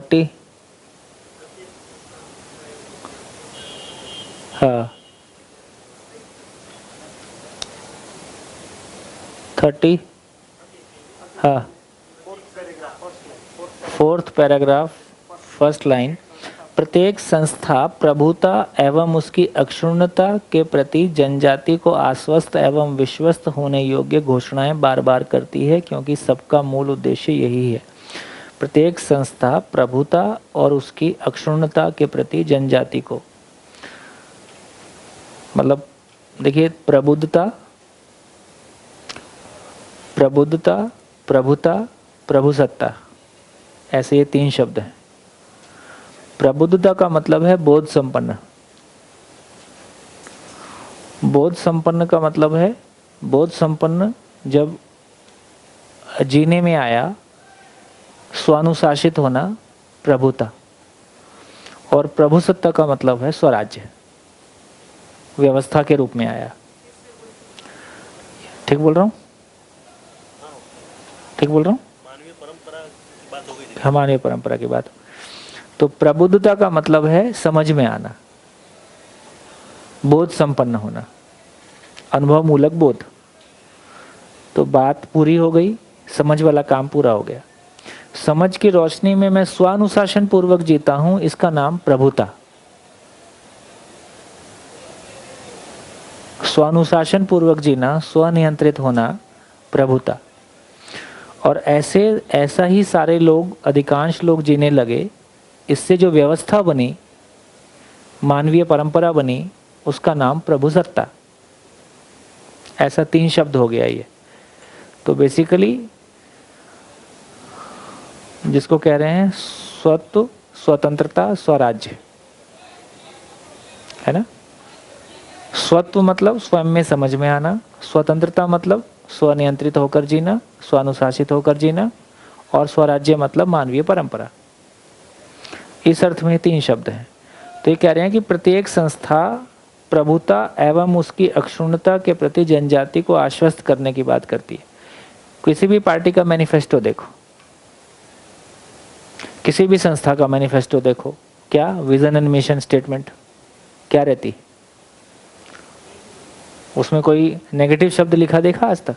30। हाँ 30। हाँ fourth paragraph first line. प्रत्येक संस्था प्रभुता एवं उसकी अक्षुण्णता के प्रति जनजाति को आश्वस्त एवं विश्वस्त होने योग्य घोषणाएं बार बार करती है, क्योंकि सबका मूल उद्देश्य यही है। प्रत्येक संस्था प्रभुता और उसकी अक्षुण्णता के प्रति जनजाति को, मतलब देखिए, प्रबुद्धता, प्रबुद्धता, प्रभुता, प्रभुसत्ता, ऐसे ये 3 शब्द हैं। प्रबुद्धता का मतलब है बोध संपन्न। बोध संपन्न का मतलब है, बोध संपन्न जब जीने में आया, स्वानुशासित होना, प्रभुता। और प्रभुसत्ता का मतलब है स्वराज्य, व्यवस्था के रूप में आया। ठीक बोल रहा हूँ? ठीक बोल रहा हूँ? मानवीय परंपरा की बात हो गई। हमारी परंपरा की बात। तो प्रबुद्धता का मतलब है समझ में आना, बोध संपन्न होना, अनुभव मूलक बोध। तो बात पूरी हो गई, समझ वाला काम पूरा हो गया। समझ की रोशनी में मैं स्वानुशासन पूर्वक जीता हूं, इसका नाम प्रभुता। स्वानुशासन पूर्वक जीना, स्वनियंत्रित होना, प्रभुता। और ऐसा ही सारे लोग, अधिकांश लोग जीने लगे। इससे जो व्यवस्था बनी, मानवीय परंपरा बनी, उसका नाम प्रभुसत्ता। ऐसा 3 शब्द हो गया ये। तो बेसिकली जिसको कह रहे हैं स्वत्व, स्वतंत्रता, स्वराज्य, है ना। स्वत्व मतलब स्वयं में समझ में आना, स्वतंत्रता मतलब स्वनियंत्रित होकर जीना, स्वानुशासित होकर जीना, और स्वराज्य मतलब मानवीय परंपरा। इस अर्थ में 3 शब्द हैं। तो ये कह रहे हैं कि प्रत्येक संस्था प्रभुता एवं उसकी अक्षुण्णता के प्रति जनजाति को आश्वस्त करने की बात करती है। किसी भी पार्टी का मैनिफेस्टो देखो, किसी भी संस्था का मैनिफेस्टो देखो, क्या विजन एंड मिशन स्टेटमेंट क्या रहती? उसमें कोई नेगेटिव शब्द लिखा देखा आज तक?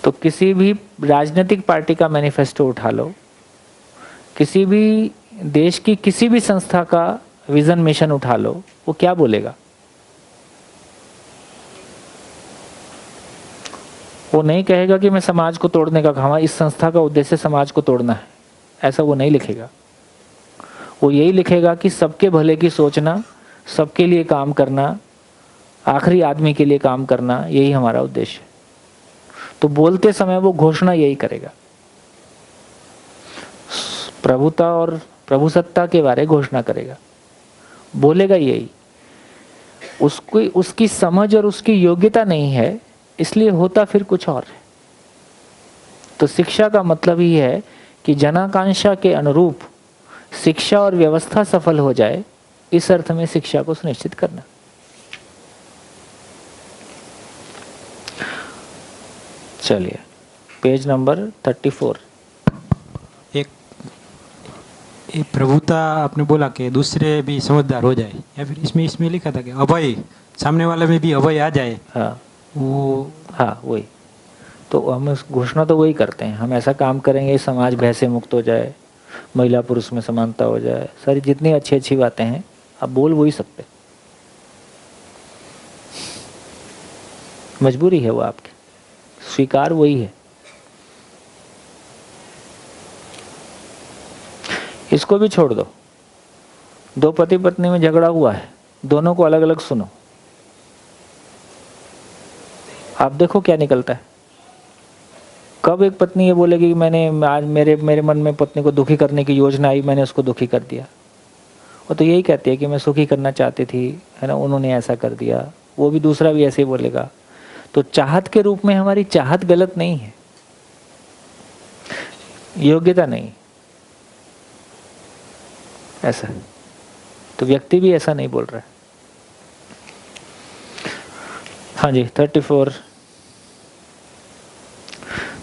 तो किसी भी राजनीतिक पार्टी का मैनिफेस्टो उठा लो, किसी भी देश की किसी भी संस्था का विजन मिशन उठा लो, वो क्या बोलेगा? वो नहीं कहेगा कि मैं समाज को तोड़ने का काम, इस संस्था का उद्देश्य समाज को तोड़ना है, ऐसा वो नहीं लिखेगा। वो यही लिखेगा कि सबके भले की सोचना, सबके लिए काम करना, आखिरी आदमी के लिए काम करना, यही हमारा उद्देश्य है। तो बोलते समय वो घोषणा यही करेगा, प्रभुता और प्रभुसत्ता के बारे घोषणा करेगा, बोलेगा यही। उसकी समझ और उसकी योग्यता नहीं है, इसलिए होता फिर कुछ और है। तो शिक्षा का मतलब ही है कि जनाकांक्षा के अनुरूप शिक्षा और व्यवस्था सफल हो जाए, इस अर्थ में शिक्षा को सुनिश्चित करना। चलिए पेज नंबर 34। एक प्रभुता आपने बोला कि दूसरे भी समझदार हो जाए, या फिर इसमें लिखा था कि अभय, सामने वाले में भी अभय आ जाए। हाँ वो, हाँ वही। तो हम घोषणा तो वही करते हैं, हम ऐसा काम करेंगे समाज भय से मुक्त हो जाए, महिला पुरुष में समानता हो जाए, सारी जितनी अच्छी अच्छी बातें हैं आप बोल वही सकते। मजबूरी है वो आपकी, स्वीकार वही है। इसको भी छोड़ दो, 2 पति पत्नी में झगड़ा हुआ है, दोनों को अलग अलग सुनो, आप देखो क्या निकलता है। कब एक पत्नी ये बोलेगी कि मैंने आज मेरे मन में पत्नी को दुखी करने की योजना आई, मैंने उसको दुखी कर दिया। वो तो यही कहती है कि मैं सुखी करना चाहती थी, है ना, उन्होंने ऐसा कर दिया। वो भी दूसरा भी ऐसे ही बोलेगा। तो चाहत के रूप में हमारी चाहत गलत नहीं है, योग्यता नहीं, ऐसा। तो व्यक्ति भी ऐसा नहीं बोल रहा है। हाँ जी 34।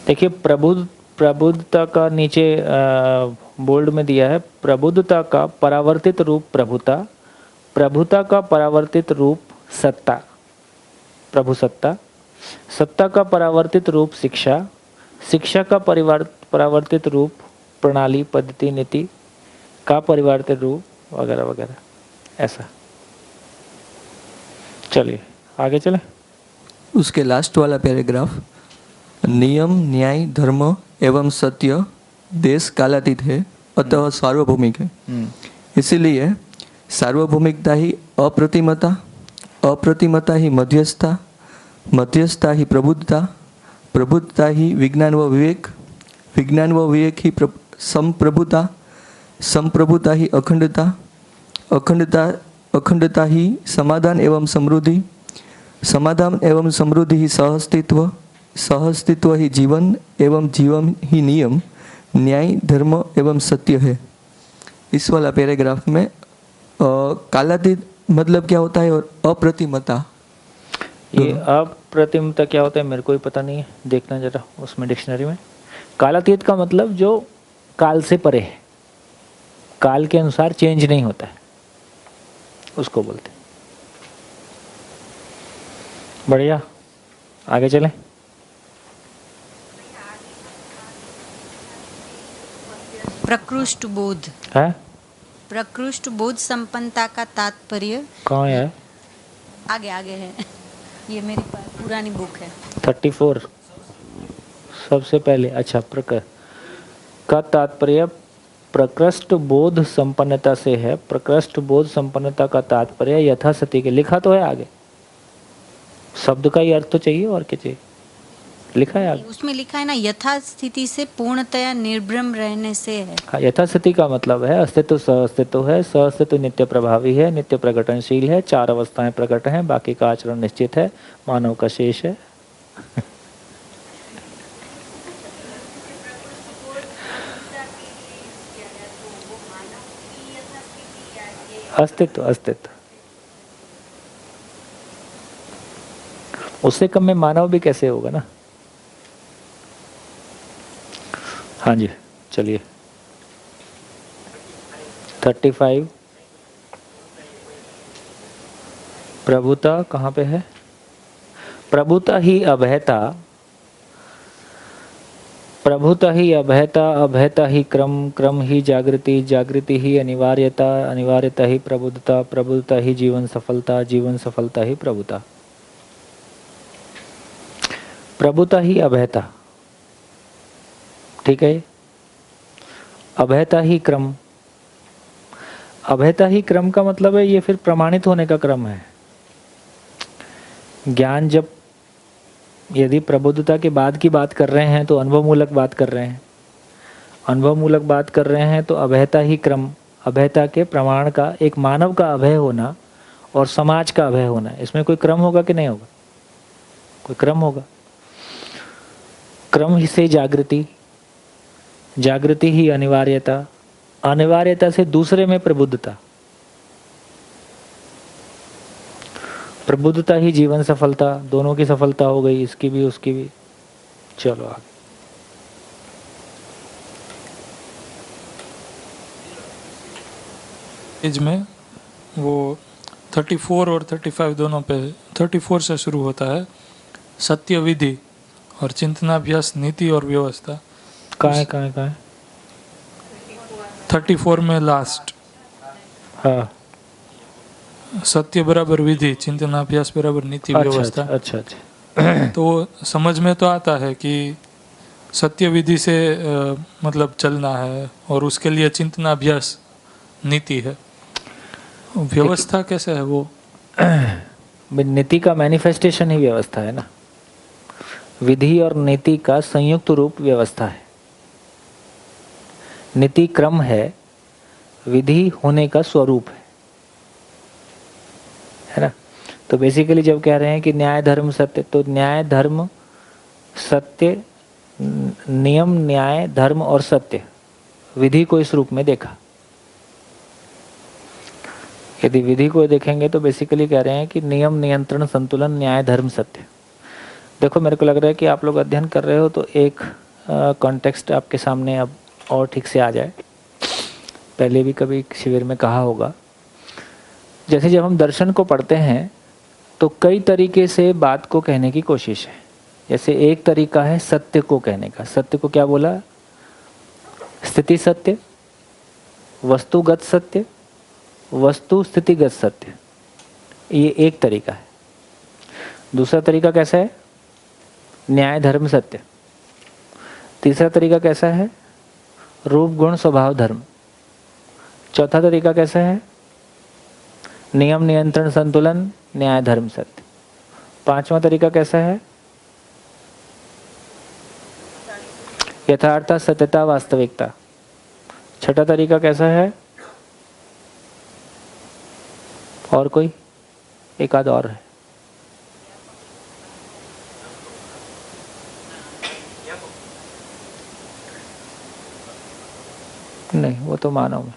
देखिए प्रबुद्धता का नीचे बोल्ड में दिया है, प्रबुद्धता का परावर्तित रूप प्रभुता, प्रभुता का परावर्तित रूप सत्ता, प्रभु सत्ता, सत्ता का परावर्तित रूप शिक्षा, शिक्षा का परावर्तित रूप प्रणाली पद्धति नीति का परिवर्तित रूप वगैरह वगैरह, ऐसा। चलिए आगे चले। उसके लास्ट वाला पैराग्राफ, नियम न्याय धर्म एवं सत्य देश कालातीत है अतः सार्वभौमिक है। इसीलिए सार्वभौमिकता ही अप्रतिमता, अप्रतिमता ही मध्यस्थता, मध्यस्थता ही प्रबुद्धता, प्रबुद्धता ही विज्ञान व विवेक, विज्ञान व विवेक ही संप्रभुता, संप्रभुता ही अखंडता, अखंडता अखंडता ही समाधान एवं समृद्धि, समाधान एवं समृद्धि ही सहअस्तित्व, सहअस्तित्व ही जीवन एवं जीवन ही नियम, न्याय धर्म एवं सत्य है। इस वाला पैराग्राफ में कालातीत मतलब क्या होता है और अप्रतिमता, ये अप्रतिमता क्या होता है मेरे को ही पता नहीं है, देखना जरा उसमें डिक्शनरी में। कालातीत का मतलब जो काल से परे है, काल के अनुसार चेंज नहीं होता है, उसको बोलते हैं। बढ़िया, आगे चलें। प्रकृष्ट बोध है प्रकृष्ट बोध संपन्नता का तात्पर्य, कहाँ है? आगे आगे है, ये मेरी पुरानी बुक है। 34 सबसे पहले। अच्छा, प्रकृष्ट का तात्पर्य प्रकृष्ट बोध संपन्नता से है। प्रकृष्ट बोध संपन्नता का तात्पर्य यथासति के, लिखा तो है आगे, शब्द का ही अर्थ तो चाहिए और क्या चाहिए, लिखा है आगे। उसमें लिखा है ना, यथास्थिति से पूर्णतया निर्भ्रम रहने से है। हाँ, यथास्थिति का मतलब है अस्तित्व सहअस्तित्व है, सहअस्तित्व नित्य प्रभावी है, नित्य प्रकटनशील है, 4 अवस्थाएं प्रकट हैं, बाकी का आचरण निश्चित है, मानव का शेष है। अस्तित्व, अस्तित्व, उससे कम में मानव भी कैसे होगा ना। हाँ जी, चलिए 35 प्रभुता कहाँ पे है? प्रभुता ही अभयता, प्रभुता ही अभयता, अभयता ही क्रम, क्रम ही जागृति, जागृति ही अनिवार्यता, अनिवार्यता ही प्रबुद्धता, प्रबुद्धता ही जीवन सफलता, जीवन सफलता ही प्रभुता। प्रभुता ही अभयता, ठीक है। अभयता ही क्रम, अभयता ही क्रम का मतलब है ये फिर प्रमाणित होने का क्रम है। ज्ञान जब, यदि प्रबुद्धता के बाद की बात कर रहे हैं तो अनुभव मूलक बात कर रहे हैं, अनुभव मूलक बात कर रहे हैं तो अभयता ही क्रम, अभयता के प्रमाण का, एक मानव का अभय होना और समाज का अभय होना, इसमें कोई क्रम होगा कि नहीं होगा? कोई क्रम होगा। क्रम ही से जागृति, जागृति ही अनिवार्यता, अनिवार्यता से दूसरे में प्रबुद्धता, प्रबुद्धता ही जीवन सफलता, दोनों की सफलता हो गई, इसकी भी उसकी भी। चलो आगे। पेज में वो 34 और 35 दोनों पे, 34 से शुरू होता है सत्य विधि और चिंतनाभ्यास नीति और व्यवस्था। कहाँ है? 34 में लास्ट। हाँ, सत्य बराबर विधि, चिंतनाभ्यास बराबर नीति व्यवस्था। अच्छा। तो समझ में तो आता है कि सत्य विधि से मतलब चलना है और उसके लिए चिंतनाभ्यास नीति है। व्यवस्था कैसे है वो? नीति का मैनिफेस्टेशन ही व्यवस्था है ना। विधि और नीति का संयुक्त रूप व्यवस्था है। नीति क्रम है, विधि होने का स्वरूप है ना। तो बेसिकली जब कह रहे हैं कि न्याय धर्म सत्य, तो न्याय धर्म सत्य, नियम न्याय धर्म और सत्य, विधि को इस रूप में देखा। यदि विधि को देखेंगे तो बेसिकली कह रहे हैं कि नियम नियंत्रण संतुलन न्याय धर्म सत्य। देखो, मेरे को लग रहा है कि आप लोग अध्ययन कर रहे हो तो एक कॉन्टेक्स्ट आपके सामने अब और ठीक से आ जाए। पहले भी कभी शिविर में कहा होगा, जैसे जब हम दर्शन को पढ़ते हैं तो कई तरीके से बात को कहने की कोशिश है। जैसे एक तरीका है सत्य को कहने का। सत्य को क्या बोला? स्थिति सत्य, वस्तुगत सत्य, वस्तु स्थितिगत सत्य, ये एक तरीका है। दूसरा तरीका कैसा है? न्याय धर्म सत्य। तीसरा तरीका कैसा है? रूप गुण स्वभाव धर्म। चौथा तरीका कैसा है? नियम नियंत्रण संतुलन न्याय धर्म सत्य। पांचवा तरीका कैसा है? यथार्थ सत्यता वास्तविकता। छठा तरीका कैसा है? और कोई एक आध और है। नहीं, वो तो मानव में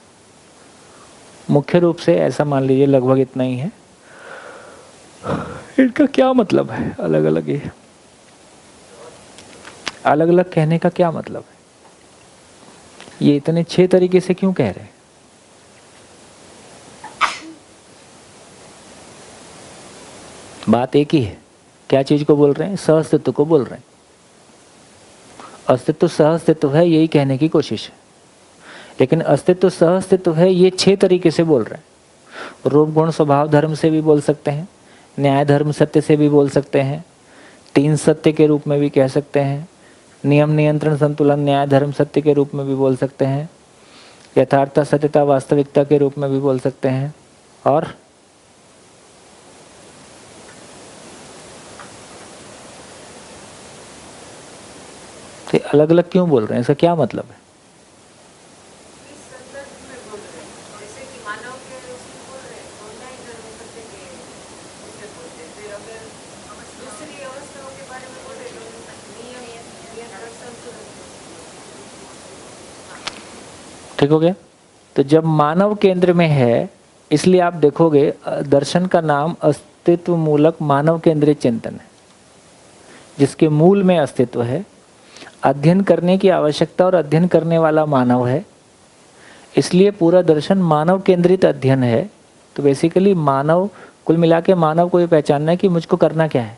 मुख्य रूप से ऐसा मान लीजिए लगभग इतना ही है। इनका क्या मतलब है? अलग अलग ये अलग अलग कहने का क्या मतलब है? ये इतने 6 तरीके से क्यों कह रहे हैं? बात एक ही है। क्या चीज को बोल रहे हैं? सहअस्तित्व को बोल रहे हैं। अस्तित्व सहअस्तित्व है, यही कहने की कोशिश है। लेकिन अस्तित्व सहअस्तित्व है, ये 6 तरीके से बोल रहे हैं। रूप गुण स्वभाव धर्म से भी बोल सकते हैं, न्याय धर्म सत्य से भी बोल सकते हैं, 3 सत्य के रूप में भी कह सकते हैं, नियम नियंत्रण संतुलन न्याय धर्म सत्य के रूप में भी बोल सकते हैं, यथार्थ सत्यता वास्तविकता के रूप में भी बोल सकते हैं। और अलग अलग क्यों बोल रहे हैं? इसका क्या मतलब है? ठीक हो गया? तो जब मानव केंद्र में है, इसलिए आप देखोगे दर्शन का नाम अस्तित्व मूलक मानव केंद्रित चिंतन है, जिसके मूल में अस्तित्व है, अध्ययन करने की आवश्यकता और अध्ययन करने वाला मानव है। इसलिए पूरा दर्शन मानव केंद्रित अध्ययन है। तो बेसिकली मानव, कुल मिला के मानव को ये पहचानना है कि मुझको करना क्या है।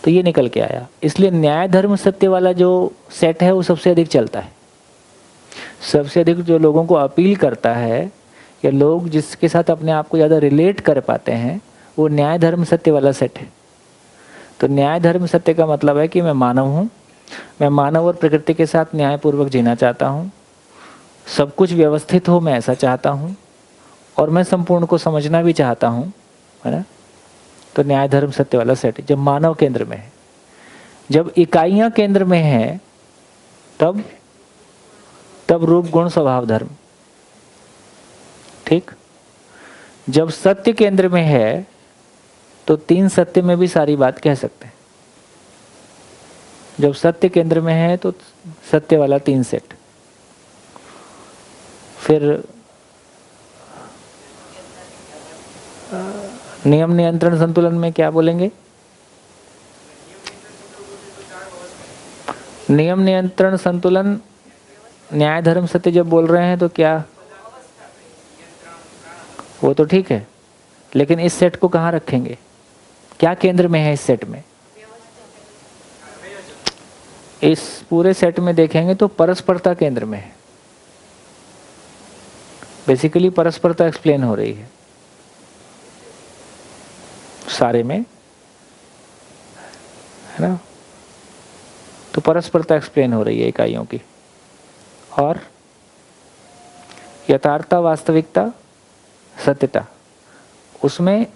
तो ये निकल के आया। इसलिए न्याय धर्म सत्य वाला जो सेट है वो सबसे अधिक चलता है। सबसे अधिक जो लोगों को अपील करता है या लोग जिसके साथ अपने आप को ज़्यादा रिलेट कर पाते हैं, वो न्याय धर्म सत्य वाला सेट है। तो न्याय धर्म सत्य का मतलब है कि मैं मानव हूँ, मैं मानव और प्रकृति के साथ न्यायपूर्वक जीना चाहता हूँ, सब कुछ व्यवस्थित हो, मैं ऐसा चाहता हूँ, और मैं संपूर्ण को समझना भी चाहता हूँ, है ना। तो न्याय धर्म सत्य वाला सेट जब मानव केंद्र में है। जब इकाइयाँ केंद्र में है तब रूप गुण स्वभाव धर्म। ठीक। जब सत्य केंद्र में है तो 3 सत्य में भी सारी बात कह सकते हैं। जब सत्य केंद्र में है तो सत्य वाला 3 सेट। फिर नियम नियंत्रण संतुलन में क्या बोलेंगे? नियम नियंत्रण संतुलन न्याय धर्म सत्य जब बोल रहे हैं तो क्या, वो तो ठीक है, लेकिन इस सेट को कहाँ रखेंगे? क्या केंद्र में है इस सेट में? इस पूरे सेट में देखेंगे तो परस्परता केंद्र में है। बेसिकली परस्परता एक्सप्लेन हो रही है सारे में, है ना। तो परस्परता एक्सप्लेन हो रही है इकाइयों की। और यथार्थता वास्तविकता सत्यता, उसमें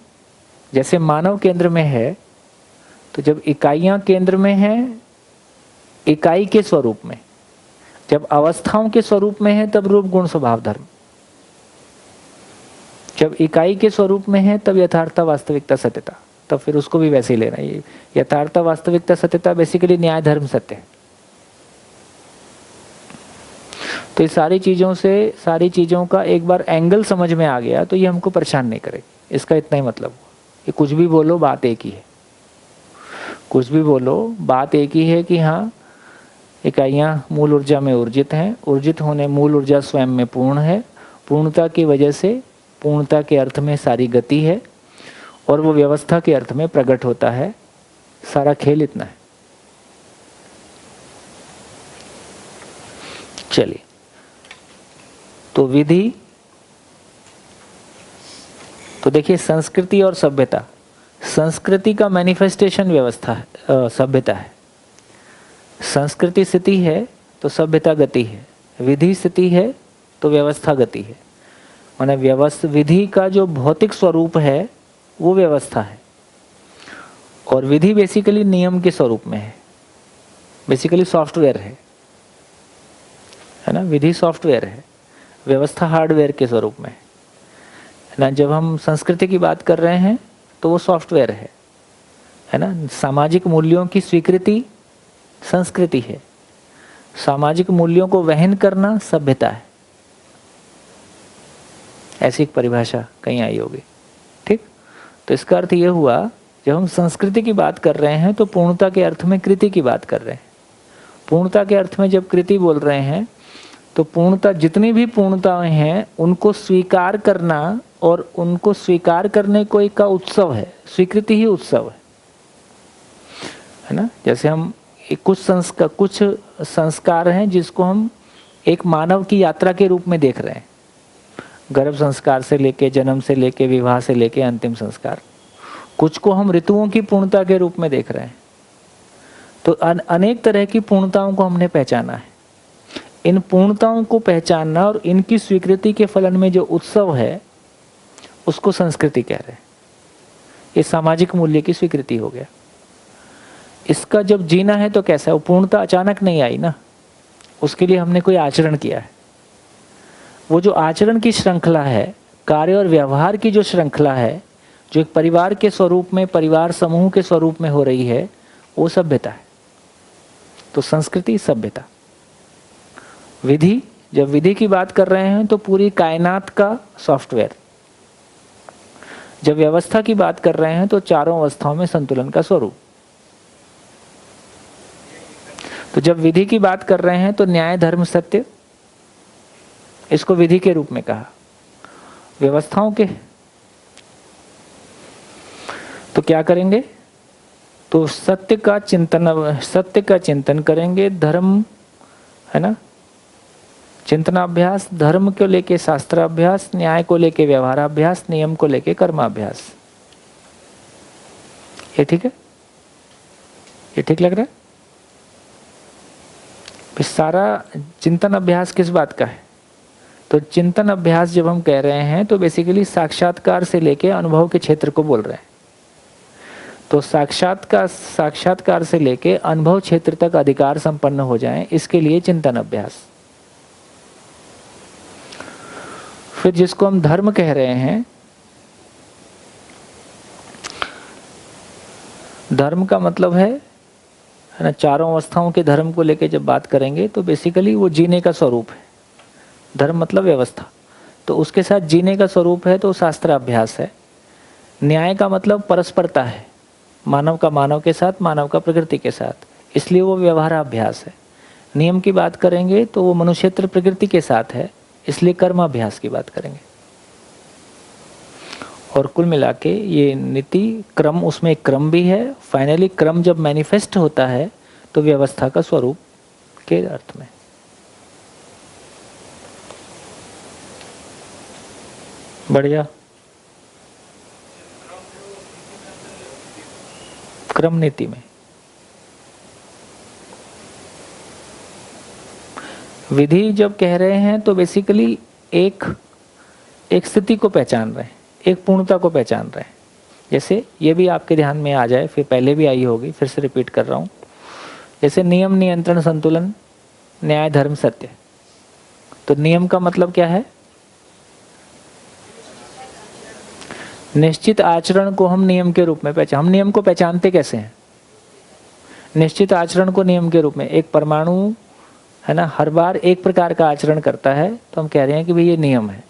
जैसे मानव केंद्र में है तो जब इकाइयां केंद्र में हैं, इकाई के स्वरूप में, जब अवस्थाओं के स्वरूप में है तब रूप गुण स्वभाव धर्म, जब इकाई के स्वरूप में है तब यथार्थता वास्तविकता सत्यता। तब फिर उसको भी वैसे ही लेना। ये यथार्थता वास्तविकता सत्यता बेसिकली न्याय धर्म सत्य है। तो इस सारी चीज़ों का एक बार एंगल समझ में आ गया तो ये हमको परेशान नहीं करेगी। इसका इतना ही मतलब हुआ। ये कुछ भी बोलो, बात एक ही है। कुछ भी बोलो, बात एक ही है कि हाँ, इकाइयाँ मूल ऊर्जा में ऊर्जित हैं। ऊर्जित होने मूल ऊर्जा स्वयं में पूर्ण है। पूर्णता की वजह से पूर्णता के अर्थ में सारी गति है और वो व्यवस्था के अर्थ में प्रकट होता है। सारा खेल इतना है। चलिए, तो विधि, तो देखिए संस्कृति और सभ्यता। संस्कृति का मैनिफेस्टेशन व्यवस्था है, सभ्यता है। संस्कृति स्थिति है तो सभ्यता गति है। विधि स्थिति है तो व्यवस्था गति है। माने विधि का जो भौतिक स्वरूप है वो व्यवस्था है, और विधि बेसिकली नियम के स्वरूप में है, बेसिकली सॉफ्टवेयर है ना। विधि सॉफ्टवेयर है, व्यवस्था हार्डवेयर के स्वरूप में है ना। जब हम संस्कृति की बात कर रहे हैं तो वो सॉफ्टवेयर है ना। सामाजिक मूल्यों की स्वीकृति संस्कृति है। सामाजिक मूल्यों को वहन करना सभ्यता है। ऐसी एक परिभाषा कहीं आई होगी, ठीक। तो इसका अर्थ ये हुआ, जब हम संस्कृति की बात कर रहे हैं तो पूर्णता के अर्थ में कृति की बात कर रहे हैं। पूर्णता के अर्थ में जब कृति बोल रहे हैं तो पूर्णता, जितनी भी पूर्णताएं हैं उनको स्वीकार करना, और उनको स्वीकार करने को एक का उत्सव है। स्वीकृति ही उत्सव है ना। जैसे हम कुछ संस्कार हैं जिसको हम एक मानव की यात्रा के रूप में देख रहे हैं। गर्भ संस्कार से लेके, जन्म से लेके, विवाह से लेके अंतिम संस्कार। कुछ को हम ऋतुओं की पूर्णता के रूप में देख रहे हैं। तो अनेक तरह की पूर्णताओं को हमने पहचाना है। इन पूर्णताओं को पहचानना और इनकी स्वीकृति के फलन में जो उत्सव है उसको संस्कृति कह रहे हैं। ये सामाजिक मूल्य की स्वीकृति हो गया। इसका जब जीना है तो कैसा है? वो पूर्णता अचानक नहीं आई ना, उसके लिए हमने कोई आचरण किया है। वो जो आचरण की श्रृंखला है, कार्य और व्यवहार की जो श्रृंखला है, जो एक परिवार के स्वरूप में, परिवार समूह के स्वरूप में हो रही है, वो सभ्यता है। तो संस्कृति, सभ्यता। विधि, जब विधि की बात कर रहे हैं तो पूरी कायनात का सॉफ्टवेयर। जब व्यवस्था की बात कर रहे हैं तो चारों अवस्थाओं में संतुलन का स्वरूप। तो जब विधि की बात कर रहे हैं तो न्याय, धर्म, सत्य, इसको विधि के रूप में कहा। व्यवस्थाओं के तो क्या करेंगे? तो सत्य का चिंतन करेंगे। धर्म है ना, चिंतनाभ्यास। धर्म को लेके शास्त्राभ्यास, न्याय को लेके व्यवहाराभ्यास, नियम को लेके कर्माभ्यास। ये ठीक है? ये ठीक लग रहा है? सारा चिंतन अभ्यास किस बात का है? तो चिंतन अभ्यास जब हम कह रहे हैं तो बेसिकली साक्षात्कार से लेके अनुभव के क्षेत्र को बोल रहे हैं। तो साक्षात्कार से लेके अनुभव क्षेत्र तक अधिकार संपन्न हो जाएं, इसके लिए चिंतन अभ्यास। फिर जिसको हम धर्म कह रहे हैं, धर्म का मतलब है ना, चारों अवस्थाओं के धर्म को लेके जब बात करेंगे तो बेसिकली वो जीने का स्वरूप है। धर्म मतलब व्यवस्था, तो उसके साथ जीने का स्वरूप है तो शास्त्राभ्यास है। न्याय का मतलब परस्परता है, मानव का मानव के साथ, मानव का प्रकृति के साथ, इसलिए वो व्यवहाराभ्यास है। नियम की बात करेंगे तो वो मनुष्यत्र प्रकृति के साथ है, इसलिए कर्माभ्यास की बात करेंगे। और कुल मिला के ये नीति क्रम, उसमें एक क्रम भी है। फाइनली क्रम जब मैनिफेस्ट होता है तो व्यवस्था का स्वरूप के अर्थ में। बढ़िया। क्रम नीति में विधि जब कह रहे हैं तो बेसिकली एक स्थिति को पहचान रहे हैं, एक पूर्णता को पहचान रहे हैं। जैसे ये भी आपके ध्यान में आ जाए, फिर पहले भी आई होगी, फिर से रिपीट कर रहा हूँ। जैसे नियम, नियंत्रण, संतुलन, न्याय, धर्म, सत्य। तो नियम का मतलब क्या है? निश्चित आचरण को हम नियम के रूप में हम नियम को पहचानते कैसे हैं? निश्चित आचरण को नियम के रूप में, एक परमाणु है ना, हर बार एक प्रकार का आचरण करता है तो हम कह रहे हैं कि भाई ये नियम है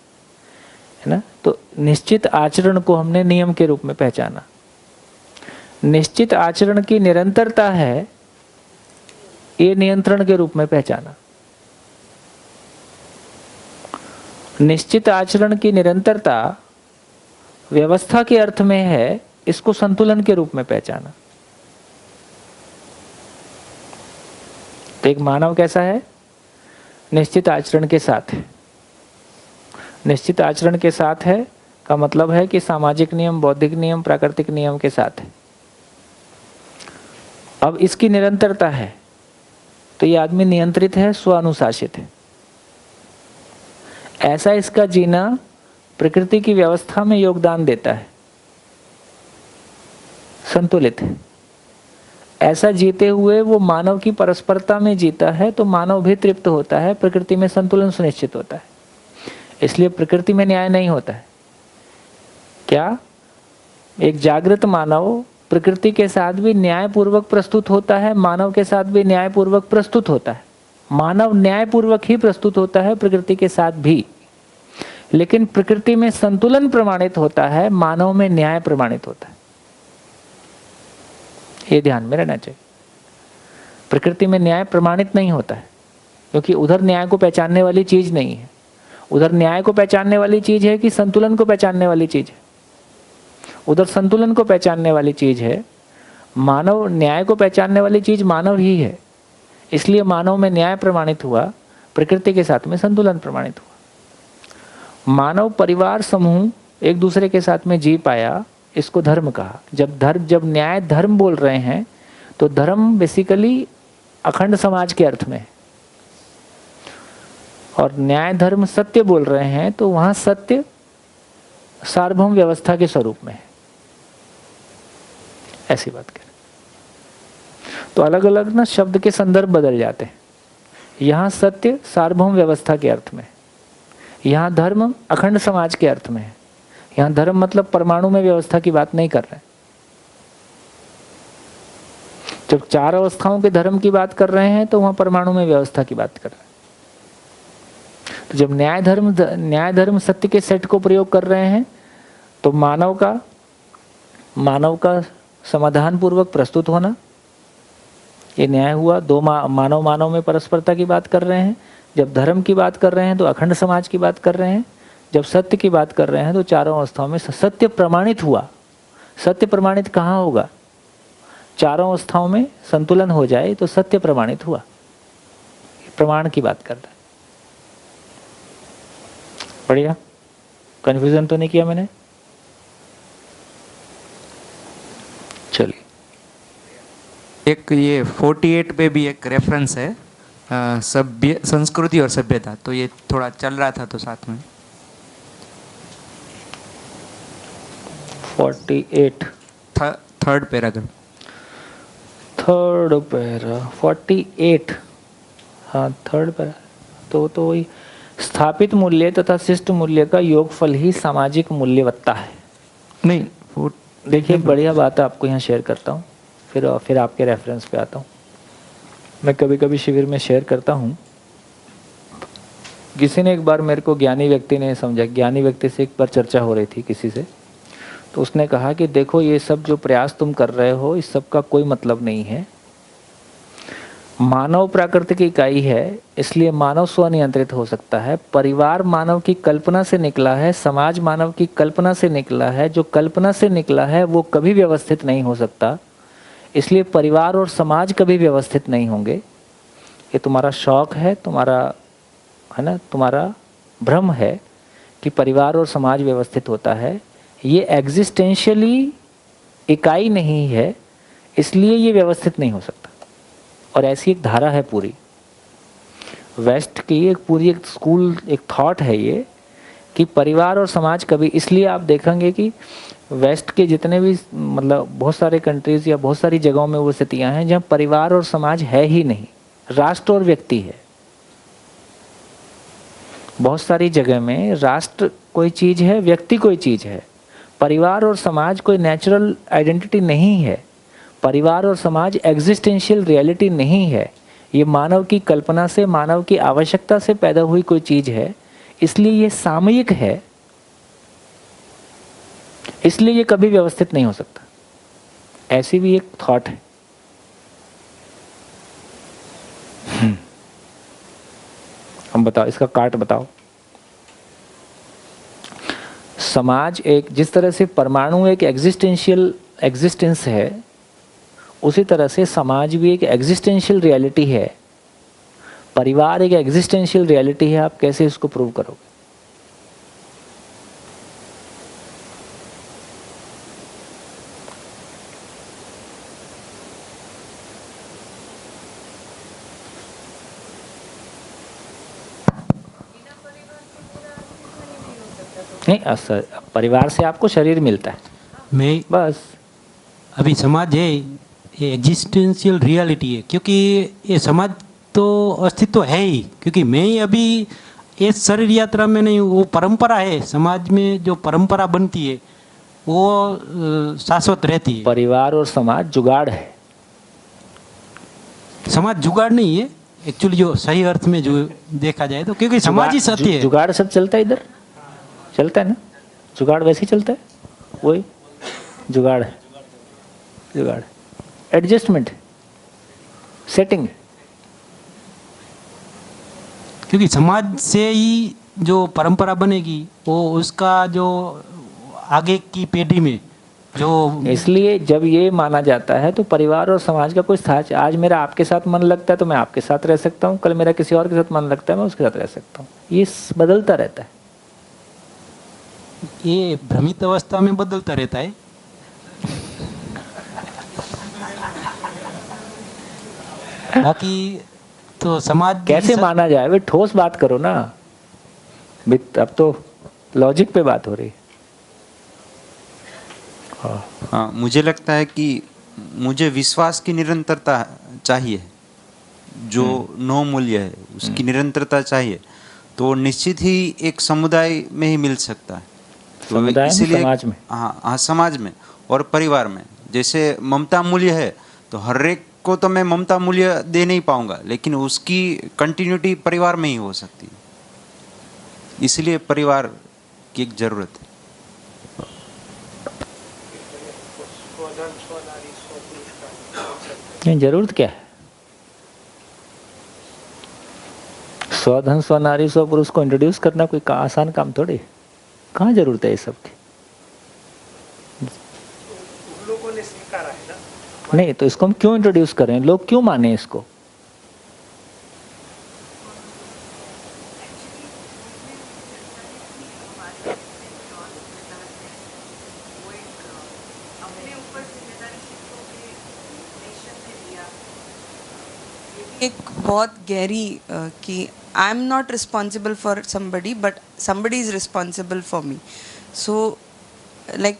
ना। तो निश्चित आचरण को हमने नियम के रूप में पहचाना। निश्चित आचरण की निरंतरता है, ये नियंत्रण के रूप में पहचाना। निश्चित आचरण की निरंतरता व्यवस्था के अर्थ में है, इसको संतुलन के रूप में पहचाना। तो एक मानव कैसा है? निश्चित आचरण के साथ है। निश्चित आचरण के साथ है का मतलब है कि सामाजिक नियम, बौद्धिक नियम, प्राकृतिक नियम के साथ है। अब इसकी निरंतरता है, तो ये आदमी नियंत्रित है, स्व अनुशासित है। ऐसा इसका जीना प्रकृति की व्यवस्था में योगदान देता है, संतुलित है। ऐसा जीते हुए वो मानव की परस्परता में जीता है, तो मानव भी तृप्त होता है, प्रकृति में संतुलन सुनिश्चित होता है। इसलिए प्रकृति में न्याय नहीं होता है। क्या? एक जागृत मानव प्रकृति के साथ भी न्यायपूर्वक प्रस्तुत होता है, मानव के साथ भी न्यायपूर्वक प्रस्तुत होता है। मानव न्यायपूर्वक ही प्रस्तुत होता है प्रकृति के साथ भी, लेकिन प्रकृति में संतुलन प्रमाणित होता है, मानव में न्याय प्रमाणित होता है। ये ध्यान में रहना चाहिए। प्रकृति में न्याय प्रमाणित नहीं होता है, क्योंकि उधर न्याय को पहचानने वाली चीज नहीं है। उधर न्याय को पहचानने वाली चीज है कि संतुलन को पहचानने वाली चीज है? उधर संतुलन को पहचानने वाली चीज है। मानव न्याय को पहचानने वाली चीज मानव ही है, इसलिए मानव में न्याय प्रमाणित हुआ, प्रकृति के साथ में संतुलन प्रमाणित हुआ। मानव परिवार समूह एक दूसरे के साथ में जी पाया, इसको धर्म कहा। जब न्याय धर्म बोल रहे हैं तो धर्म बेसिकली अखंड समाज के अर्थ में है, और न्याय धर्म सत्य बोल रहे हैं तो वहां सत्य सार्वभौम व्यवस्था के स्वरूप में है। ऐसी बात करें तो अलग अलग ना शब्द के संदर्भ बदल जाते हैं। यहां सत्य सार्वभौम व्यवस्था के अर्थ में, यहां धर्म अखंड समाज के अर्थ में है। यहां धर्म मतलब परमाणु में व्यवस्था की बात नहीं कर रहे। जब चार अवस्थाओं के धर्म की बात कर रहे हैं तो वहां परमाणु में व्यवस्था की बात कर रहे हैं। तो जब न्याय धर्म सत्य के सेट को प्रयोग कर रहे हैं तो मानव का समाधान पूर्वक प्रस्तुत होना, ये न्याय हुआ। दो मानव में परस्परता की बात कर रहे हैं। जब धर्म की बात कर रहे हैं तो अखंड समाज की बात कर रहे हैं। जब सत्य की बात कर रहे हैं तो चारों अवस्थाओं में सत्य प्रमाणित हुआ। सत्य प्रमाणित कहाँ होगा? चारों अवस्थाओं में संतुलन हो जाए तो सत्य प्रमाणित हुआ। प्रमाण की बात कर रहे हैं। बढ़िया, कंफ्यूजन तो नहीं किया मैंने? चलिए, एक ये 48 पे भी एक रेफरेंस है, सभ्य संस्कृति और सभ्यता, तो ये थोड़ा चल रहा था तो साथ में 48 थर्ड पैराग्राफ, थर्ड पैरा 48, हाँ थर्ड पैरा। तो वही स्थापित मूल्य तथा शिष्ट मूल्य का योगफल ही सामाजिक मूल्यवत्ता है। नहीं, देखिए एक बढ़िया बात आपको यहाँ शेयर करता हूँ, फिर आपके रेफरेंस पे आता हूँ। मैं कभी कभी शिविर में शेयर करता हूँ। किसी ने एक बार मेरे को, ज्ञानी व्यक्ति ने समझा, ज्ञानी व्यक्ति से एक बार चर्चा हो रही थी किसी से, तो उसने कहा कि देखो ये सब जो प्रयास तुम कर रहे हो इस सब का कोई मतलब नहीं है। मानव प्राकृतिक इकाई है, इसलिए मानव स्वनियंत्रित हो सकता है। परिवार मानव की कल्पना से निकला है, समाज मानव की कल्पना से निकला है। जो कल्पना से निकला है वो कभी व्यवस्थित नहीं हो सकता, इसलिए परिवार और समाज कभी व्यवस्थित नहीं होंगे। ये तुम्हारा शौक है, तुम्हारा है ना, तुम्हारा भ्रम है कि परिवार और समाज व्यवस्थित होता है। ये एग्जिस्टेंशियली इकाई नहीं है, इसलिए ये व्यवस्थित नहीं हो सकता। और ऐसी एक धारा है पूरी वेस्ट की, एक स्कूल, एक थॉट है ये कि परिवार और समाज कभी, इसलिए आप देखेंगे कि वेस्ट के जितने भी मतलब बहुत सारे कंट्रीज या बहुत सारी जगहों में वो स्थितियां हैं जहाँ परिवार और समाज है ही नहीं, राष्ट्र और व्यक्ति है। बहुत सारी जगह में राष्ट्र कोई चीज है, व्यक्ति कोई चीज है। परिवार और समाज कोई नेचुरल आइडेंटिटी नहीं है। परिवार और समाज एग्जिस्टेंशियल रियलिटी नहीं है। ये मानव की कल्पना से, मानव की आवश्यकता से पैदा हुई कोई चीज है, इसलिए ये सामयिक है, इसलिए ये कभी व्यवस्थित नहीं हो सकता। ऐसी भी एक थॉट है। हम बताओ, इसका काट बताओ। समाज एक, जिस तरह से परमाणु एक एग्जिस्टेंशियल एग्जिस्टेंस है, उसी तरह से समाज भी एक एग्जिस्टेंशियल रियलिटी है, परिवार एक एग्जिस्टेंशियल रियलिटी है। आप कैसे इसको प्रूव करोगे? नहीं, परिवार से आपको शरीर मिलता है मैं बस। अभी समाज है ये एग्जिस्टेंशियल रियलिटी है, क्योंकि ये समाज तो अस्तित्व है ही, क्योंकि मैं ही अभी इस शरीर यात्रा में नहीं हूँ। वो परंपरा है, समाज में जो परंपरा बनती है वो शाश्वत रहती है। परिवार और समाज जुगाड़ है। समाज जुगाड़ नहीं है एक्चुअली, जो सही अर्थ में जो देखा जाए तो, क्योंकि समाज ही सत्य है। जुगाड़ सब चलता है, इधर चलता है ना, जुगाड़ वैसे ही चलता है, वही जुगाड़ है। जुगाड़ एडजस्टमेंट, सेटिंग। क्योंकि समाज से ही जो परंपरा बनेगी वो उसका जो आगे की पीढ़ी में जो, इसलिए जब ये माना जाता है तो परिवार और समाज का कोई साथ। आज मेरा आपके साथ मन लगता है तो मैं आपके साथ रह सकता हूँ, कल मेरा किसी और के साथ मन लगता है मैं उसके साथ रह सकता हूँ। ये बदलता रहता है। ये भ्रमित अवस्था में बदलता रहता है। बाकी तो समाज कैसे माना जाए? वे ठोस बात करो ना। अब तो लॉजिक पे बात हो रही है। हाँ, मुझे लगता है कि मुझे विश्वास की निरंतरता चाहिए, जो नो मूल्य है उसकी निरंतरता चाहिए, तो निश्चित ही एक समुदाय में ही मिल सकता है। तो समुदाय में, इसीलिए समाज में। हाँ, समाज में और परिवार में। जैसे ममता मूल्य है तो हर एक को तो मैं ममता मूल्य दे नहीं पाऊंगा, लेकिन उसकी कंटिन्यूटी परिवार में ही हो सकती है। इसलिए परिवार की एक जरूरत है। नहीं, जरूरत क्या है? स्वधन स्वनारी स्व पुरुष को इंट्रोड्यूस करना कोई आसान काम थोड़ी। कहाँ जरूरत है ये सब की? लोगों ने स्वीकारा है ना। नहीं तो इसको हम क्यों इंट्रोड्यूस करें? लोग क्यों माने इसको? एक बहुत गहरी कि I am not responsible for somebody but somebody is responsible for me. So like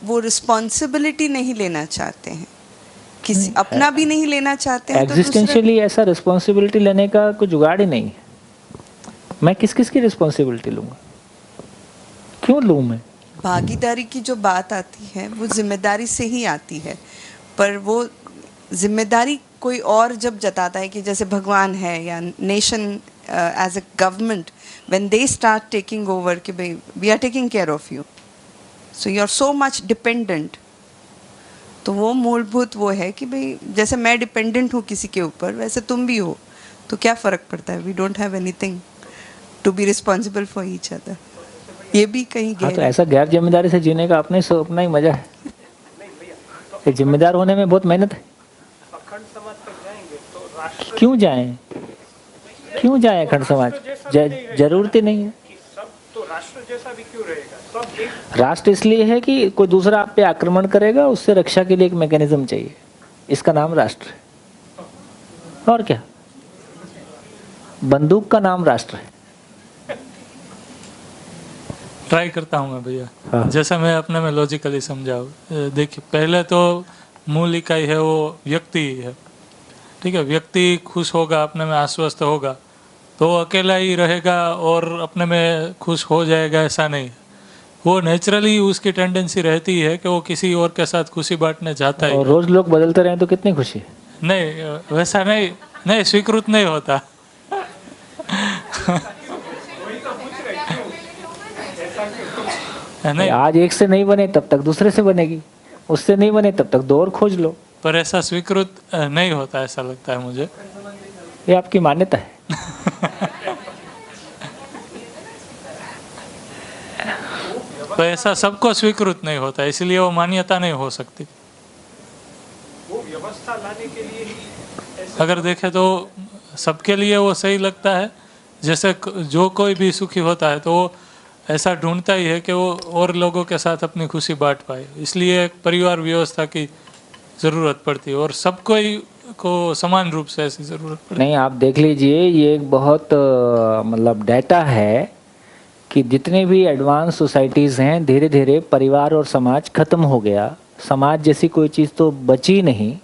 वो रिस्पॉन्सिबिलिटी नहीं लेना चाहते हैं, किसी अपना भी नहीं लेना चाहते हैं। एग्जिस्टेंशियली ऐसा रिस्पॉन्सिबिलिटी लेने का कोई जुगाड़ ही नहीं है। मैं किस किस की रिस्पॉन्सिबिलिटी लूंगा? क्यों लूं मैं? भागीदारी की जो बात आती है वो जिम्मेदारी से ही आती है, पर वो जिम्मेदारी कोई और जब जताता है कि जैसे भगवान है या nation as a government, when they start taking over कि भाई we are taking care of you, so you are so much dependent. तो वो मूलभूत वो है कि भाई जैसे मैं डिपेंडेंट हूँ किसी के ऊपर, वैसे तुम भी हो, तो क्या फ़र्क पड़ता है? We don't have anything to be responsible for each other. ये भी कहीं हाँ, तो ऐसा गैर जिम्मेदारी से जीने का अपना ही मजा है। एक जिम्मेदार होने में बहुत मेहनत है। क्यों जाएं? क्यों जाएं अखंड समाज? जरूरत ही नहीं है। तो राष्ट्र जैसा भी क्यों रहेगा? सब एक राष्ट्र इसलिए है कि कोई दूसरा आप पे आक्रमण करेगा, उससे रक्षा के लिए एक मैकेनिज्म चाहिए, इसका नाम राष्ट्र है। और क्या? बंदूक का नाम राष्ट्र है। ट्राई करता हूँ मैं भैया। हाँ। जैसा मैं अपने में लॉजिकली समझाऊँ। देखिए, पहले तो मूल इकाई है वो व्यक्ति ही है। ठीक है, व्यक्ति खुश होगा, अपने में आश्वस्त होगा तो अकेला ही रहेगा और अपने में खुश हो जाएगा, ऐसा नहीं। वो नेचुरली उसकी टेंडेंसी रहती है कि वो किसी और के साथ खुशी बांटने जाता है। और रोज लोग बदलते रहे तो कितनी खुशी है। नहीं, वैसा नहीं स्वीकृत नहीं होता। नहीं, आज एक से नहीं बने तब तक दूसरे से बनेगी। उससे नहीं बने तब तक दो और खोज लो। पर ऐसा स्वीकृत नहीं होता, ऐसा लगता है मुझे। ये आपकी मान्यता है। तो ऐसा सबको स्वीकृत नहीं होता, इसलिए वो मान्यता नहीं हो सकती। वो व्यवस्था लाने के लिए ही अगर देखें तो सबके लिए वो सही लगता है। जैसे जो कोई भी सुखी होता है तो वो ऐसा ढूंढता ही है कि वो और लोगों के साथ अपनी खुशी बांट पाए, इसलिए एक परिवार व्यवस्था की ज़रूरत पड़ती है और सबको ही को समान रूप से ऐसी ज़रूरत पड़ती है। नहीं, आप देख लीजिए, ये एक बहुत मतलब डाटा है कि जितने भी एडवांस सोसाइटीज़ हैं, धीरे धीरे परिवार और समाज खत्म हो गया। समाज जैसी कोई चीज़ तो बची नहीं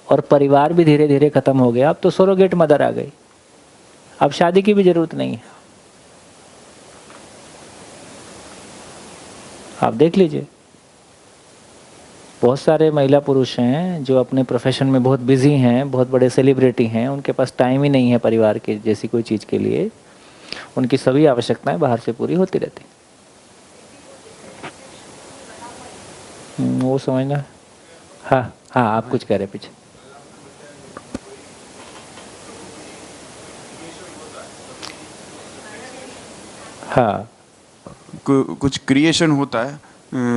और परिवार भी धीरे धीरे खत्म हो गया। अब तो सरोगेट मदर आ गई, अब शादी की भी ज़रूरत नहीं है। आप देख लीजिए, बहुत सारे महिला पुरुष हैं जो अपने प्रोफेशन में बहुत बिजी हैं, बहुत बड़े सेलिब्रिटी हैं, उनके पास टाइम ही नहीं है परिवार के जैसी कोई चीज़ के लिए। उनकी सभी आवश्यकताएं बाहर से पूरी होती रहती। वो समझना। हाँ हाँ, आप कुछ कह रहे पीछे। हाँ, कुछ क्रिएशन होता है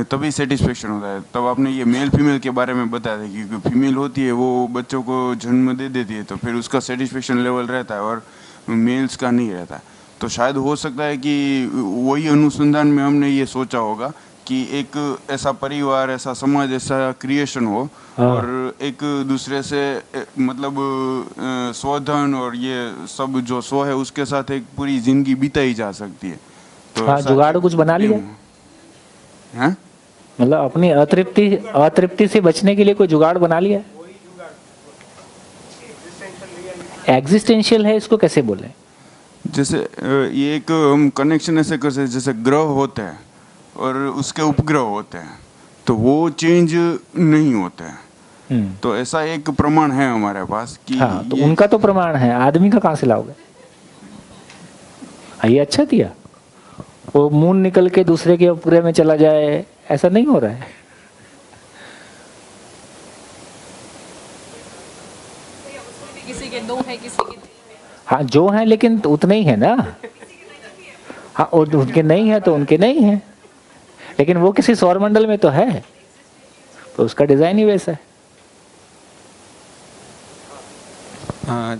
तभी सेटिस्फेक्शन होता है। तब आपने ये मेल फीमेल के बारे में बताया था कि फीमेल होती है वो बच्चों को जन्म दे देती है तो फिर उसका सेटिस्फेक्शन लेवल रहता है और मेल्स का नहीं रहता। तो शायद हो सकता है कि वही अनुसंधान में हमने ये सोचा होगा कि एक ऐसा परिवार, ऐसा समाज, ऐसा क्रिएशन हो और एक दूसरे से मतलब स्वधन और ये सब जो स्व है उसके साथ एक पूरी जिंदगी बिताई जा सकती है। तो हाँ, जुगाड़ कुछ बना लिया। हाँ? मतलब अपनी अतृप्ति से बचने के लिए कोई जुगाड़ बना लिया। एग्जिस्टेंशियल है, इसको कैसे बोले? जैसे ये एक हम कनेक्शन ऐसे कर सकते, जैसे ग्रह होते हैं और उसके उपग्रह होते हैं तो वो चेंज नहीं होते हैं। तो ऐसा एक प्रमाण है हमारे पास कि हाँ, तो उनका तो प्रमाण है, आदमी का कहाँ से लाओगे? ये अच्छा दिया, वो मून निकल के दूसरे के उपग्रह में चला जाए, ऐसा नहीं हो रहा है। किसी के दो है, किसी के हाँ, जो है लेकिन उतने ही है ना। हाँ, और उनके नहीं है तो उनके नहीं है, लेकिन वो किसी सौरमंडल में तो है, तो उसका डिजाइन ही वैसा है।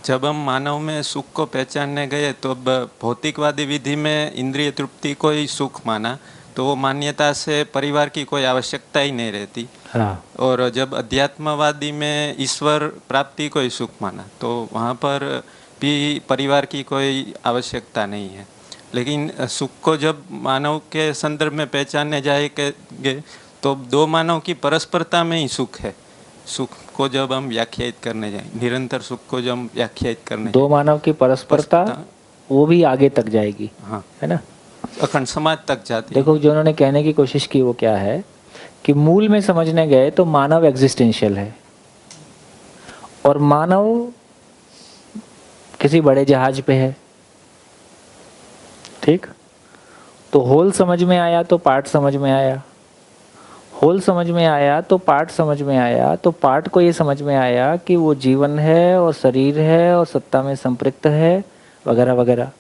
जब हम मानव में सुख को पहचानने गए तो अब भौतिकवादी विधि में इंद्रिय तृप्ति को ही सुख माना, तो वो मान्यता से परिवार की कोई आवश्यकता ही नहीं रहती। हाँ। और जब अध्यात्मवादी में ईश्वर प्राप्ति को ही सुख माना तो वहाँ पर भी परिवार की कोई आवश्यकता नहीं है। लेकिन सुख को जब मानव के संदर्भ में पहचानने जाएंगे तो दो मानव की परस्परता में ही सुख है। सुख को जब हम व्याख्यायित करने जाएं, निरंतर सुख को जब हम व्याख्यायित करने दो मानव की परस्परता, वो भी आगे तक जाएगी। हाँ, है ना, अखंड समाज तक जाती है। देखो, जो उन्होंने कहने की कोशिश की वो क्या है कि मूल में समझने गए तो मानव एग्जिस्टेंशियल है और मानव किसी बड़े जहाज पे है। ठीक, तो होल समझ में आया तो पार्ट समझ में आया, होल समझ में आया तो पार्ट समझ में आया, तो पार्ट को ये समझ में आया कि वो जीवन है और शरीर है और सत्ता में संपृक्त है वगैरह वगैरह।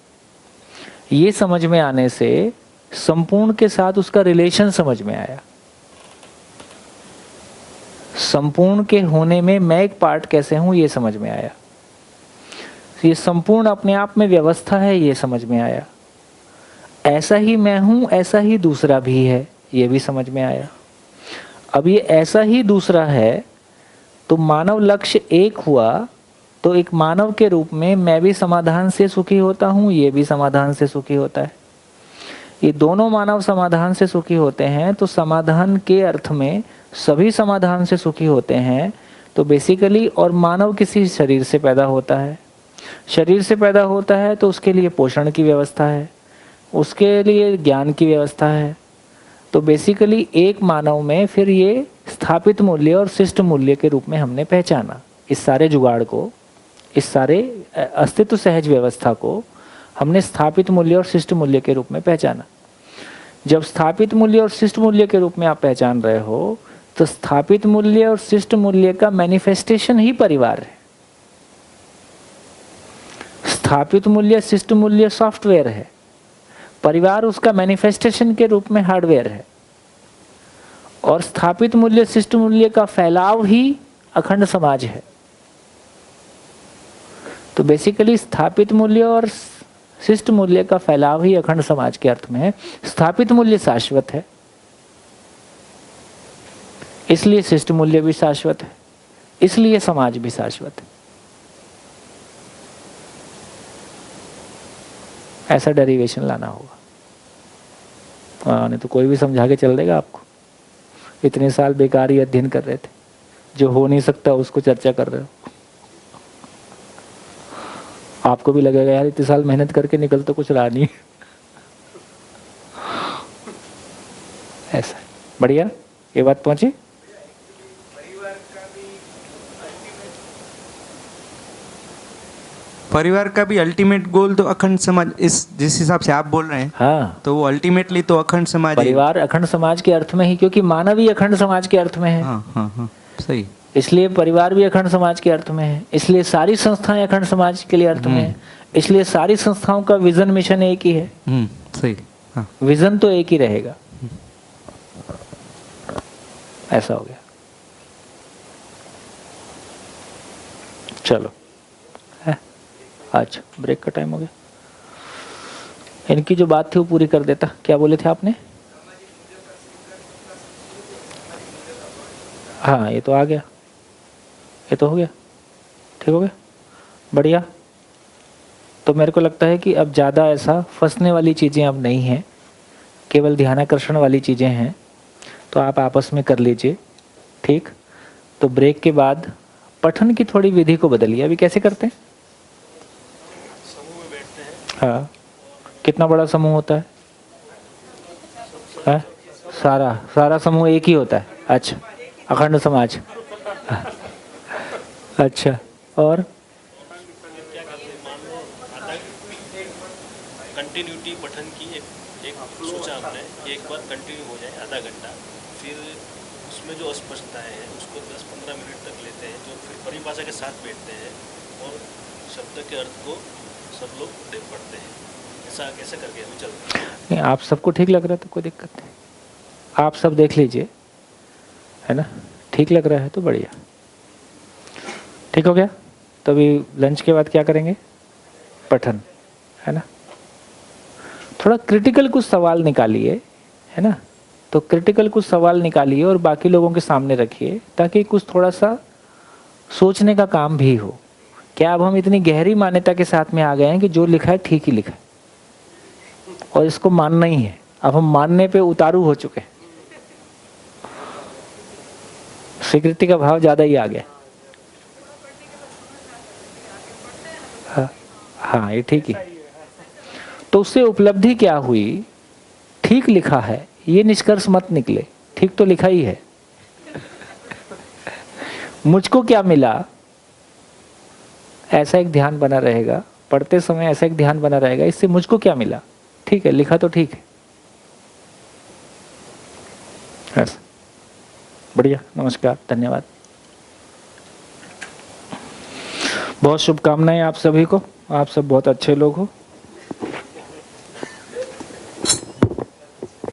ये समझ में आने से संपूर्ण के साथ उसका रिलेशन समझ में आया। संपूर्ण के होने में मैं एक पार्ट कैसे हूं ये समझ में आया। ये संपूर्ण अपने आप में व्यवस्था है ये समझ में आया। ऐसा ही मैं हूं, ऐसा ही दूसरा भी है, ये भी समझ में आया। अब ये ऐसा ही दूसरा है तो मानव लक्ष्य एक हुआ, तो एक मानव के रूप में मैं भी समाधान से सुखी होता हूँ, ये भी समाधान से सुखी होता है। ये दोनों मानव समाधान से सुखी होते हैं, तो समाधान के अर्थ में सभी समाधान से सुखी होते हैं। तो बेसिकली, और मानव किसी शरीर से पैदा होता है, शरीर से पैदा होता है तो उसके लिए पोषण की व्यवस्था है, उसके लिए ज्ञान की व्यवस्था है। तो बेसिकली एक मानव में फिर ये स्थापित मूल्य और शिष्ट मूल्य के रूप में हमने पहचाना। इस सारे जुगाड़ को, इस सारे अस्तित्व सहज व्यवस्था को हमने स्थापित मूल्य और शिष्ट मूल्य के रूप में पहचाना। जब स्थापित मूल्य और शिष्ट मूल्य के रूप में आप पहचान रहे हो तो स्थापित मूल्य और शिष्ट मूल्य का मैनिफेस्टेशन ही परिवार है। स्थापित मूल्य शिष्ट मूल्य सॉफ्टवेयर है, परिवार उसका मैनिफेस्टेशन के रूप में हार्डवेयर है। और स्थापित मूल्य शिष्ट मूल्य का फैलाव ही अखंड समाज है। तो बेसिकली स्थापित मूल्य और शिष्ट मूल्य का फैलाव ही अखंड समाज के अर्थ में है। स्थापित मूल्य शाश्वत है, इसलिए शिष्ट मूल्य भी शाश्वत है, इसलिए समाज भी शाश्वत है। ऐसा डेरिवेशन लाना होगा। हाँ, नहीं तो कोई भी समझा के चल देगा आपको। इतने साल बेकार ही अध्ययन कर रहे थे, जो हो नहीं सकता उसको चर्चा कर रहे हो। आपको भी लगेगा यार इतने साल मेहनत करके निकल तो कुछ रहा नहीं। ऐसा बढ़िया, ये बात पहुंची। परिवार का भी अल्टीमेट गोल तो अखंड समाज, इस जिस हिसाब से आप बोल रहे हैं, हाँ, तो वो अल्टीमेटली तो अखंड समाज परिवार अखंड समाज के अर्थ में ही, क्योंकि मानव ही अखंड समाज के अर्थ में है। हाँ हाँ हाँ, सही। इसलिए परिवार भी अखंड समाज के अर्थ में है, इसलिए सारी संस्थाएं अखंड समाज के लिए अर्थ में है, इसलिए सारी संस्थाओं का विजन मिशन एक ही है। सही। हाँ, विजन तो एक ही रहेगा। ऐसा हो गया। चलो है, आज ब्रेक का टाइम हो गया। इनकी जो बात थी वो पूरी कर देता। क्या बोले थे आपने? हाँ, ये तो आ गया, ये तो हो गया, ठीक हो गया, बढ़िया। तो मेरे को लगता है कि अब ज़्यादा ऐसा फंसने वाली चीज़ें अब नहीं हैं, केवल ध्यानाकर्षण वाली चीज़ें हैं। तो आप आपस में कर लीजिए, ठीक। तो ब्रेक के बाद पठन की थोड़ी विधि को बदलिए। अभी कैसे करते हैं? समूह में बैठते हैं। हाँ, कितना बड़ा समूह होता है? सारा समूह एक ही होता है। अच्छा, अखंड समाज। अच्छा, और कंटिन्यूटी पठन की एक सोचा हमने, एक बार कंटिन्यू हो जाए आधा घंटा, फिर उसमें जो अस्पष्टताएं हैं उसको 10-15 मिनट तक लेते हैं, जो फिर परिभाषा के साथ बैठते हैं और शब्द के अर्थ को सब लोग देख पढ़ते हैं। ऐसा कैसे करके अभी चलते हैं। नहीं, आप सबको ठीक लग रहा है तो कोई दिक्कत नहीं, आप सब देख लीजिए, है ना। ठीक लग रहा है तो बढ़िया, ठीक हो गया। तो अभी लंच के बाद क्या करेंगे? पठन, है ना। थोड़ा क्रिटिकल कुछ सवाल निकालिए, है ना। तो क्रिटिकल कुछ सवाल निकालिए और बाकी लोगों के सामने रखिए, ताकि कुछ थोड़ा सा सोचने का काम भी हो। क्या अब हम इतनी गहरी मान्यता के साथ में आ गए हैं कि जो लिखा है ठीक ही लिखा है और इसको मानना ही है। अब हम मानने पे उतारू हो चुके हैं, स्वीकृति का भाव ज्यादा ही आ गया। हाँ, ये ठीक है। तो उससे उपलब्धि क्या हुई? ठीक लिखा है, ये निष्कर्ष मत निकले, ठीक तो लिखा ही है। मुझको क्या मिला, ऐसा एक ध्यान बना रहेगा। पढ़ते समय ऐसा एक ध्यान बना रहेगा, इससे मुझको क्या मिला। ठीक है, लिखा तो ठीक है। ऐसा बढ़िया, नमस्कार, धन्यवाद। बहुत शुभकामनाएं आप सभी को। आप सब बहुत अच्छे लोग हो।